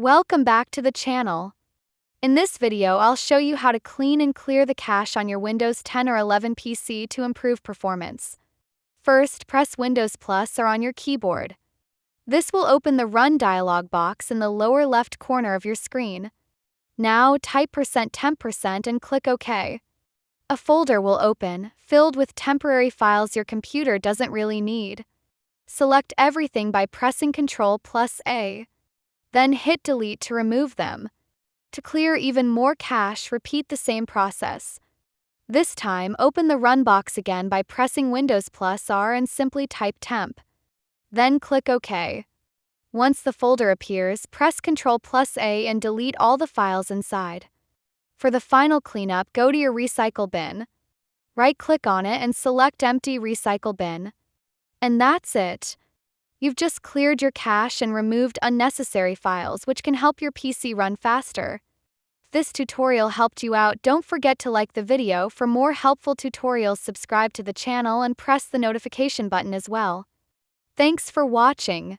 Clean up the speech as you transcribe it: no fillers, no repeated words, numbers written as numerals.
Welcome back to the channel. In this video, I'll show you how to clean and clear the cache on your Windows 10 or 11 PC to improve performance. First, press Windows Plus or on your keyboard. This will open the Run dialog box in the lower left corner of your screen. Now, type %temp% and click OK. A folder will open, filled with temporary files your computer doesn't really need. Select everything by pressing Ctrl+A. Then hit Delete to remove them. To clear even more cache, repeat the same process. This time, open the Run box again by pressing Windows+R and simply type temp. Then click OK. Once the folder appears, press Ctrl+A and delete all the files inside. For the final cleanup, go to your recycle bin. Right-click on it and select Empty Recycle Bin. And that's it. You've just cleared your cache and removed unnecessary files, which can help your PC run faster. If this tutorial helped you out, don't forget to like the video. For more helpful tutorials, subscribe to the channel and press the notification button as well. Thanks for watching.